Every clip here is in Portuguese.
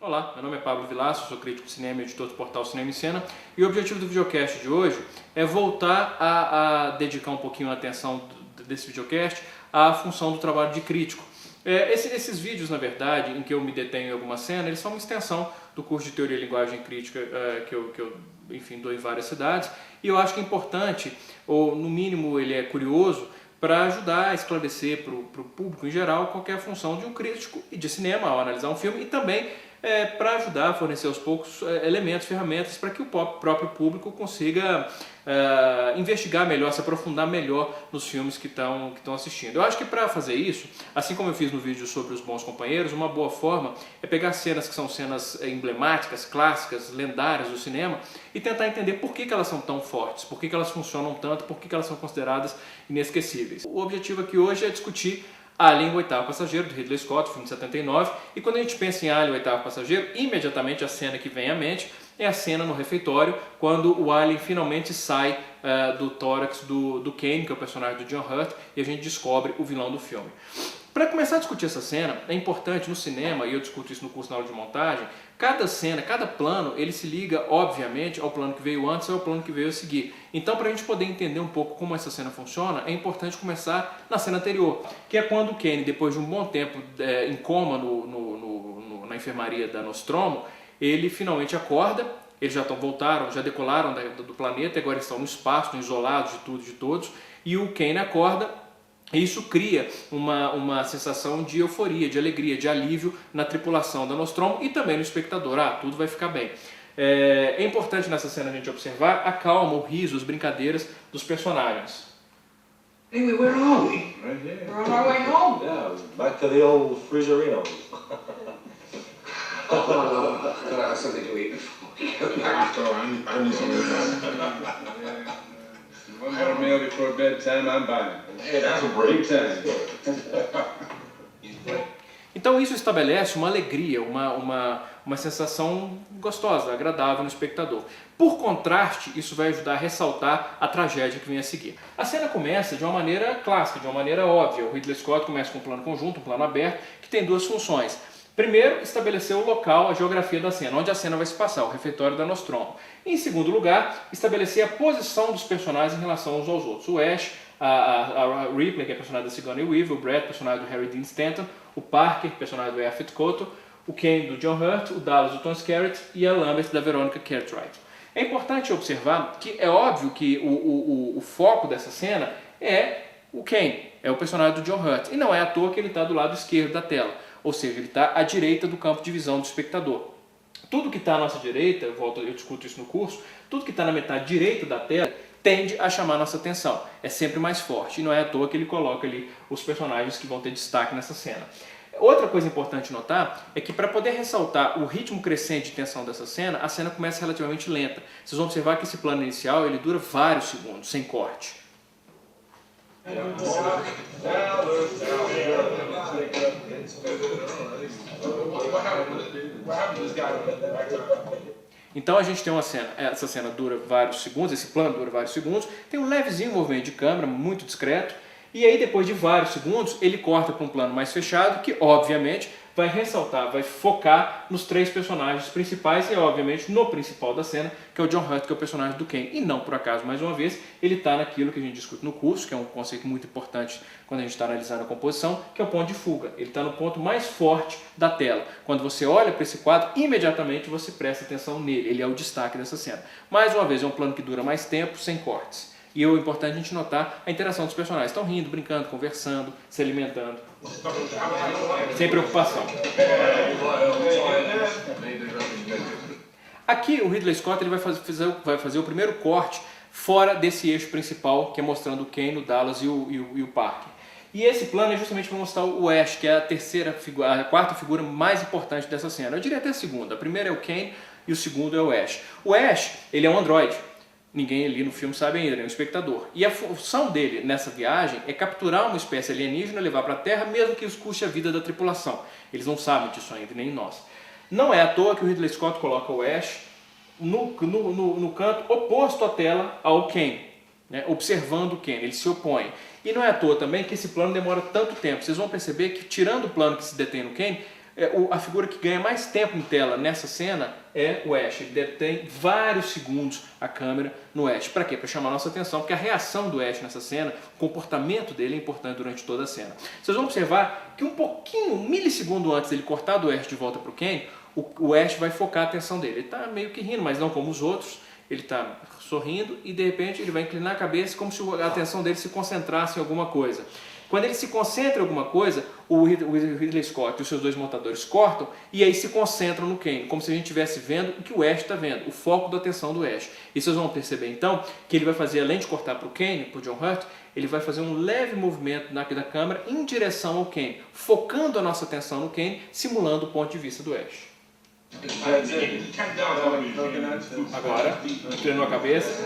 Olá, meu nome é Pablo Vilaço, sou crítico de cinema e editor do portal Cinema em Cena, e o objetivo do videocast de hoje é voltar a dedicar um pouquinho a atenção desse videocast à função do trabalho de crítico. Esses vídeos, na verdade, em que eu me detenho em alguma cena, eles são uma extensão do curso de Teoria e Linguagem Crítica que eu dou em várias cidades, e eu acho que é importante, ou no mínimo ele é curioso, para ajudar a esclarecer para o público em geral qual é a função de um crítico de cinema ao analisar um filme, e também para ajudar a fornecer aos poucos elementos, ferramentas para que o próprio público consiga investigar melhor, se aprofundar melhor nos filmes que estão assistindo. Eu acho que para fazer isso, assim como eu fiz no vídeo sobre Os Bons Companheiros, uma boa forma é pegar cenas que são cenas emblemáticas, clássicas, lendárias do cinema e tentar entender por que elas são tão fortes, por que elas funcionam tanto, por que elas são consideradas inesquecíveis. O objetivo aqui hoje é discutir Alien, o Oitavo Passageiro, do Ridley Scott, filme de 79, e quando a gente pensa em Alien, o Oitavo Passageiro, imediatamente a cena que vem à mente é a cena no refeitório, quando o Alien finalmente sai do tórax do Kane, que é o personagem do John Hurt, e a gente descobre o vilão do filme. Para começar a discutir essa cena, é importante no cinema, e eu discuto isso no curso na aula de montagem, cada cena, cada plano, ele se liga, obviamente, ao plano que veio antes ou ao plano que veio a seguir. Então, para a gente poder entender um pouco como essa cena funciona, é importante começar na cena anterior, que é quando o Kane, depois de um bom tempo em coma na enfermaria da Nostromo, ele finalmente acorda. Eles já voltaram, já decolaram do planeta, agora estão no espaço, isolados de tudo e de todos, e o Kane acorda. E isso cria uma sensação de euforia, de alegria, de alívio na tripulação da Nostromo e também no espectador. Tudo vai ficar bem. É importante nessa cena a gente observar a calma, o riso, as brincadeiras dos personagens. Anyway, where are we? Right here. We're on our way home. Yeah, back to the old freezerino. Oh, could I have something to eat? I need something. One more meal before bedtime, I'm buying. Hey, that's a break. Big time. Então isso estabelece uma alegria, uma sensação gostosa, agradável no espectador. Por contraste, isso vai ajudar a ressaltar a tragédia que vem a seguir. A cena começa de uma maneira clássica, de uma maneira óbvia. O Ridley Scott começa com um plano conjunto, um plano aberto, que tem duas funções. Primeiro, estabelecer o local, a geografia da cena, onde a cena vai se passar, o refeitório da Nostromo. Em segundo lugar, estabelecer a posição dos personagens em relação uns aos outros. O Ash, a Ripley, que é personagem da Sigourney Weaver, o Brett, personagem do Harry Dean Stanton, o Parker, personagem do Yaphet Kotto, o Kane, do John Hurt, o Dallas, do Tom Skerritt e a Lambert, da Veronica Cartwright. É importante observar que é óbvio que o foco dessa cena é o Kane, é o personagem do John Hurt, e não é à toa que ele está do lado esquerdo da tela, ou seja, ele está à direita do campo de visão do espectador. Tudo que está à nossa direita, eu discuto isso no curso, tudo que está na metade direita da tela tende a chamar a nossa atenção, é sempre mais forte, e não é à toa que ele coloca ali os personagens que vão ter destaque nessa cena. Outra coisa importante notar é que para poder ressaltar o ritmo crescente de tensão dessa cena, a cena começa relativamente lenta. Vocês vão observar que esse plano inicial ele dura vários segundos, sem corte. Então a gente tem uma cena, essa cena dura vários segundos, esse plano dura vários segundos, tem um levezinho movimento de câmera, muito discreto, e aí depois de vários segundos ele corta para um plano mais fechado, que obviamente vai ressaltar, vai focar nos três personagens principais e obviamente no principal da cena, que é o John Hurt, que é o personagem do Kane. E não por acaso, mais uma vez, ele está naquilo que a gente discute no curso, que é um conceito muito importante quando a gente está analisando a composição, que é o ponto de fuga. Ele está no ponto mais forte da tela. Quando você olha para esse quadro, imediatamente você presta atenção nele. Ele é o destaque dessa cena. Mais uma vez, é um plano que dura mais tempo, sem cortes. E é importante a gente notar a interação dos personagens. Estão rindo, brincando, conversando, se alimentando. Sem preocupação. Aqui o Ridley Scott ele vai fazer o primeiro corte fora desse eixo principal, que é mostrando o Kane, o Dallas e o Parker. E esse plano é justamente para mostrar o Ash, que é a quarta figura mais importante dessa cena. Eu diria até a segunda. A primeira é o Kane e o segundo é o Ash. O Ash, ele é um androide. Ninguém ali no filme sabe ainda, ele é um espectador. E a função dele nessa viagem é capturar uma espécie alienígena, levar para a Terra, mesmo que isso custe a vida da tripulação. Eles não sabem disso ainda, nem nós. Não é à toa que o Ridley Scott coloca o Ash no canto oposto à tela ao Kane, né, observando o Kane, ele se opõe. E não é à toa também que esse plano demora tanto tempo. Vocês vão perceber que, tirando o plano que se detém no Kane, a figura que ganha mais tempo em tela nessa cena é o Ash. Ele detém vários segundos a câmera no Ash. Para quê? Para chamar a nossa atenção, porque a reação do Ash nessa cena, o comportamento dele é importante durante toda a cena. Vocês vão observar que um pouquinho, um milissegundo antes dele cortar do Ash de volta para o Ken, o Ash vai focar a atenção dele. Ele está meio que rindo, mas não como os outros. Ele está sorrindo e de repente ele vai inclinar a cabeça como se a atenção dele se concentrasse em alguma coisa. Quando ele se concentra em alguma coisa, o Ridley Scott e os seus dois montadores cortam e aí se concentram no Kane, como se a gente estivesse vendo o que o Ash está vendo, o foco da atenção do Ash. E vocês vão perceber então que ele vai fazer, além de cortar para o Kane, para o John Hurt, ele vai fazer um leve movimento da câmera em direção ao Kane, focando a nossa atenção no Kane, simulando o ponto de vista do Ash. Agora, inclinou a cabeça,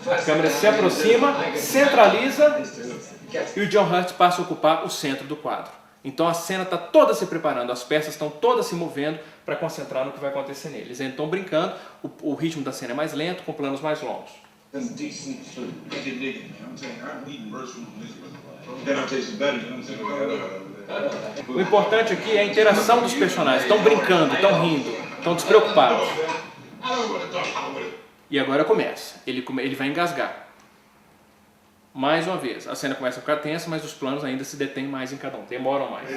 a câmera se aproxima, centraliza e o John Hurt passa a ocupar o centro do quadro. Então a cena está toda se preparando, as peças estão todas se movendo para concentrar no que vai acontecer neles. Eles estão brincando, o ritmo da cena é mais lento, com planos mais longos. O importante aqui é a interação dos personagens. Estão brincando, estão rindo, estão despreocupados. E agora começa. Ele vai engasgar. Mais uma vez, a cena começa a ficar tensa, mas os planos ainda se detêm mais em cada um, demoram mais.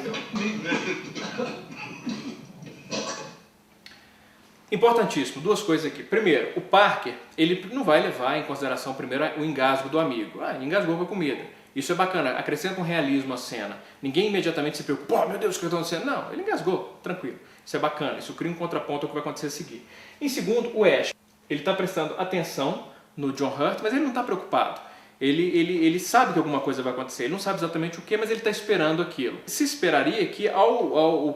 Importantíssimo, duas coisas aqui. Primeiro, o Parker, ele não vai levar em consideração primeiro o engasgo do amigo. Ele engasgou com a comida. Isso é bacana, acrescenta um realismo à cena. Ninguém imediatamente se preocupa, meu Deus, o que está acontecendo? Não, ele engasgou, tranquilo. Isso é bacana, isso cria um contraponto ao que vai acontecer a seguir. Em segundo, o Ash, ele está prestando atenção no John Hurt, mas ele não está preocupado. Ele sabe que alguma coisa vai acontecer, ele não sabe exatamente o que, mas ele está esperando aquilo. Se esperaria que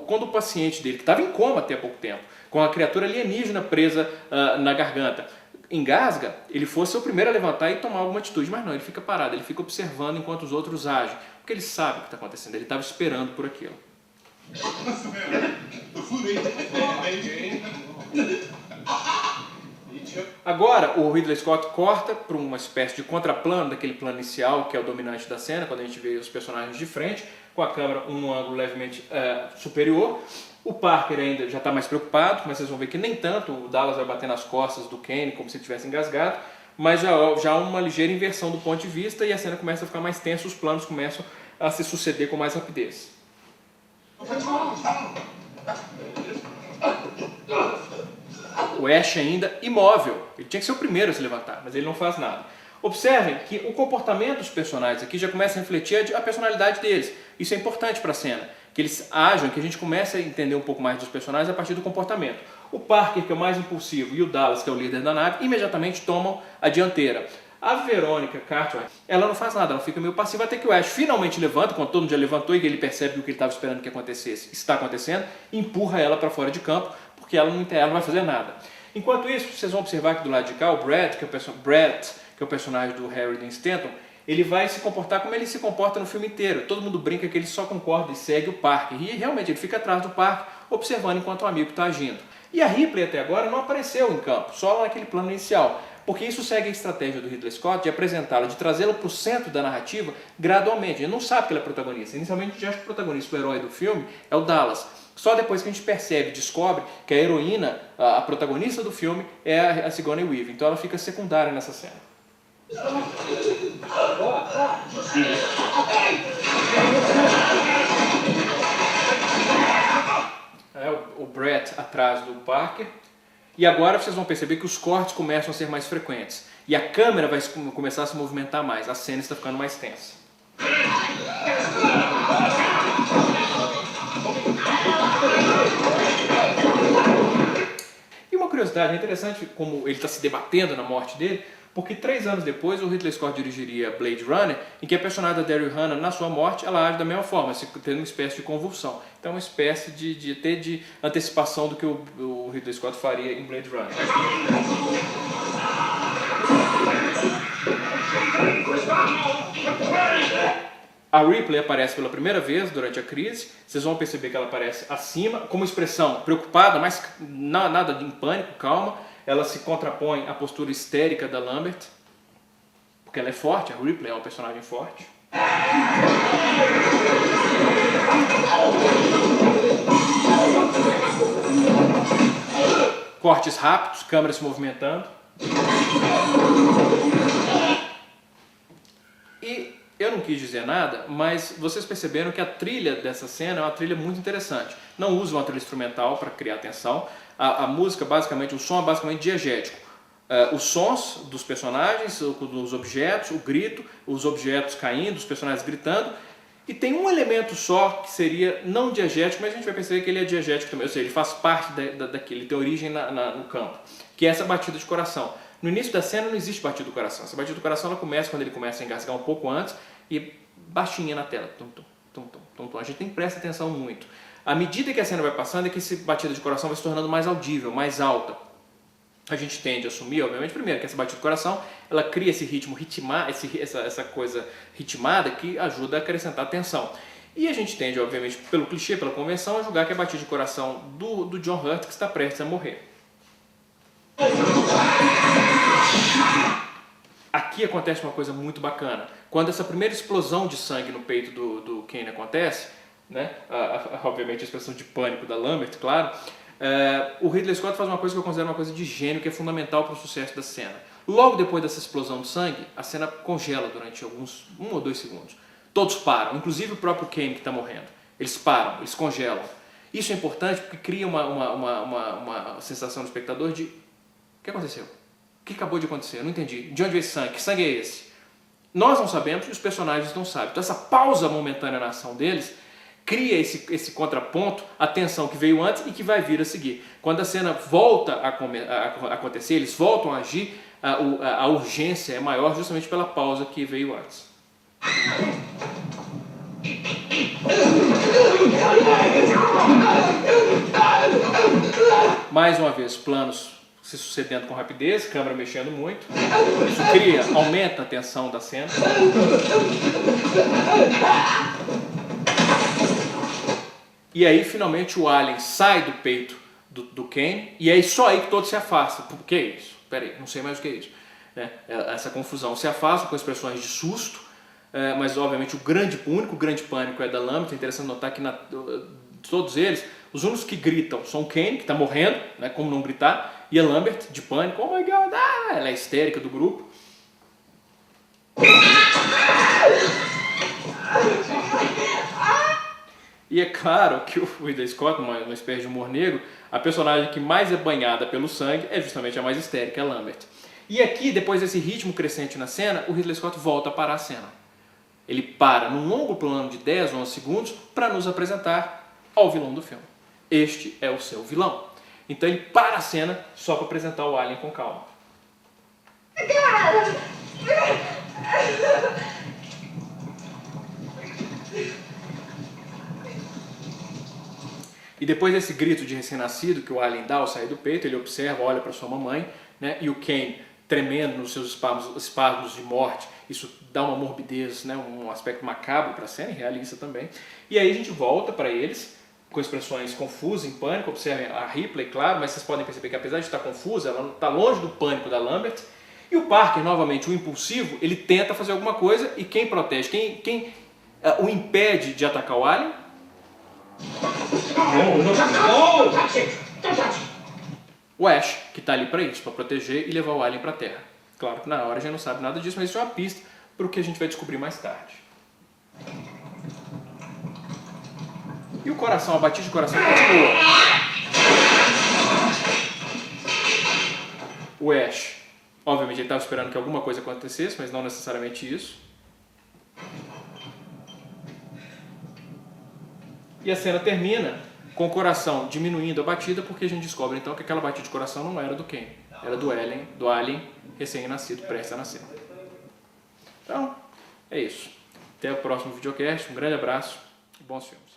quando o paciente dele, que estava em coma até há pouco tempo, com a criatura alienígena presa na garganta, engasga, ele fosse o primeiro a levantar e tomar alguma atitude, mas não, ele fica parado, ele fica observando enquanto os outros agem, porque ele sabe o que está acontecendo, ele estava esperando por aquilo. Agora o Ridley Scott corta para uma espécie de contraplano daquele plano inicial que é o dominante da cena, quando a gente vê os personagens de frente, com a câmera em um ângulo levemente superior. O Parker ainda já está mais preocupado, mas vocês vão ver que nem tanto, o Dallas vai bater nas costas do Kane como se ele tivesse engasgado, mas já há uma ligeira inversão do ponto de vista e a cena começa a ficar mais tensa, os planos começam a se suceder com mais rapidez. O Ash ainda imóvel, ele tinha que ser o primeiro a se levantar, mas ele não faz nada. Observem que o comportamento dos personagens aqui já começa a refletir a personalidade deles. Isso é importante para a cena, que eles agem, que a gente comece a entender um pouco mais dos personagens a partir do comportamento. O Parker, que é o mais impulsivo, e o Dallas, que é o líder da nave, imediatamente tomam a dianteira. A Verônica Cartwright, ela não faz nada, ela fica meio passiva até que o Ash finalmente levanta, quando todo mundo já levantou e que ele percebe que o que ele estava esperando que acontecesse está acontecendo, empurra ela para fora de campo, porque ela não vai fazer nada. Enquanto isso, vocês vão observar que do lado de cá, o Brett, que é o personagem do Harry Dean Stanton, ele vai se comportar como ele se comporta no filme inteiro. Todo mundo brinca que ele só concorda e segue o Parker. E realmente ele fica atrás do Parker, observando enquanto o amigo está agindo. E a Ripley até agora não apareceu em campo, só naquele plano inicial. Porque isso segue a estratégia do Ridley Scott de apresentá-la, de trazê-la para o centro da narrativa gradualmente. Ele não sabe que ela é protagonista. Inicialmente a gente acha que o protagonista, o herói do filme, é o Dallas. Só depois que a gente percebe, descobre que a heroína, a protagonista do filme, é a Sigourney Weaver. Então ela fica secundária nessa cena. O Brett atrás do Parker. E agora vocês vão perceber que os cortes começam a ser mais frequentes. E a câmera vai começar a se movimentar mais. A cena está ficando mais tensa. E uma curiosidade, é interessante como ele está se debatendo na morte dele, porque 3 anos depois o Ridley Scott dirigiria Blade Runner, em que a personagem da Daryl Hannah, na sua morte, ela age da mesma forma, tendo uma espécie de convulsão. Então uma espécie de antecipação do que o Ridley Scott faria em Blade Runner. A Ripley aparece pela primeira vez durante a crise. Vocês vão perceber que ela aparece acima, com uma expressão preocupada, mas nada de pânico, calma. Ela se contrapõe à postura histérica da Lambert, porque ela é forte, a Ripley é uma personagem forte. Cortes rápidos, câmera se movimentando. E eu não quis dizer nada, mas vocês perceberam que a trilha dessa cena é uma trilha muito interessante. Não usa uma trilha instrumental para criar tensão. A música, basicamente, o som é basicamente diegético. Os sons dos personagens, dos objetos, o grito, os objetos caindo, os personagens gritando. E tem um elemento só que seria não diegético, mas a gente vai perceber que ele é diegético também. Ou seja, ele faz parte daquele, ele tem origem no campo, que é essa batida de coração. No início da cena não existe batida do coração. Essa batida do coração ela começa quando ele começa a engasgar um pouco antes e baixinha na tela. Tum, tum, tum, tum, tum, tum. A gente tem que prestar atenção muito. À medida que a cena vai passando é que essa batida de coração vai se tornando mais audível, mais alta. A gente tende a assumir, obviamente, primeiro que essa batida de coração ela cria esse ritmo ritmado, essa coisa ritmada que ajuda a acrescentar tensão. E a gente tende, obviamente, pelo clichê, pela convenção, a julgar que é a batida de coração do John Hurt que está prestes a morrer. Aqui acontece uma coisa muito bacana. Quando essa primeira explosão de sangue no peito do Kane acontece, né? Obviamente a expressão de pânico da Lambert, claro, o Ridley Scott faz uma coisa que eu considero uma coisa de gênio, que é fundamental para o sucesso da cena. Logo depois dessa explosão de sangue, a cena congela durante 1 ou 2 segundos. Todos param, inclusive o próprio Kane que está morrendo. Eles param, eles congelam. Isso é importante porque cria uma sensação no espectador de: o que aconteceu? O que acabou de acontecer? Eu não entendi. De onde veio esse sangue? Que sangue é esse? Nós não sabemos e os personagens não sabem. Então essa pausa momentânea na ação deles cria esse contraponto, a tensão que veio antes e que vai vir a seguir. Quando a cena volta a acontecer, eles voltam a agir, a urgência é maior justamente pela pausa que veio antes. Mais uma vez, planos se sucedendo com rapidez, câmera mexendo muito. Isso aumenta a tensão da cena. E aí, finalmente, o alien sai do peito do Kane, e é só aí que todos se afastam. O que é isso? Peraí, não sei mais o que é isso. Essa confusão se afasta com expressões de susto, mas obviamente o único grande pânico é da Lambert. É interessante notar que todos eles, os únicos que gritam são o Kane, que está morrendo, né, como não gritar, e a Lambert, de pânico, oh my god, ela é a histérica do grupo. E é claro que o Ridley Scott, uma espécie de humor negro, a personagem que mais é banhada pelo sangue é justamente a mais histérica, a Lambert. E aqui, depois desse ritmo crescente na cena, o Ridley Scott volta a parar a cena. Ele para num longo plano de 10 ou 11 segundos para nos apresentar ao vilão do filme. Este é o seu vilão. Então ele para a cena só para apresentar o alien com calma. E depois desse grito de recém-nascido que o alien dá ao sair do peito, ele observa, olha para sua mamãe, né, e o Kane tremendo nos seus espasmos de morte. Isso dá uma morbidez, né, um aspecto macabro para a cena e realista também. E aí a gente volta para eles com expressões confusas, em pânico. Observem a Ripley, claro, mas vocês podem perceber que apesar de estar confusa, ela está longe do pânico da Lambert. E o Parker, novamente, o impulsivo, ele tenta fazer alguma coisa e quem protege, quem o impede de atacar o alien? O Ash, que está ali para isso, para proteger e levar o alien para a Terra. Claro que na hora a gente não sabe nada disso, mas isso é uma pista para o que a gente vai descobrir mais tarde. E o coração, a batida de coração continua. O Ash, obviamente, ele estava esperando que alguma coisa acontecesse, mas não necessariamente isso. E a cena termina com o coração diminuindo a batida, porque a gente descobre então que aquela batida de coração não era do Kane, era do alien recém-nascido, prestes a nascer. Então, é isso. Até o próximo videocast, um grande abraço e bons filmes.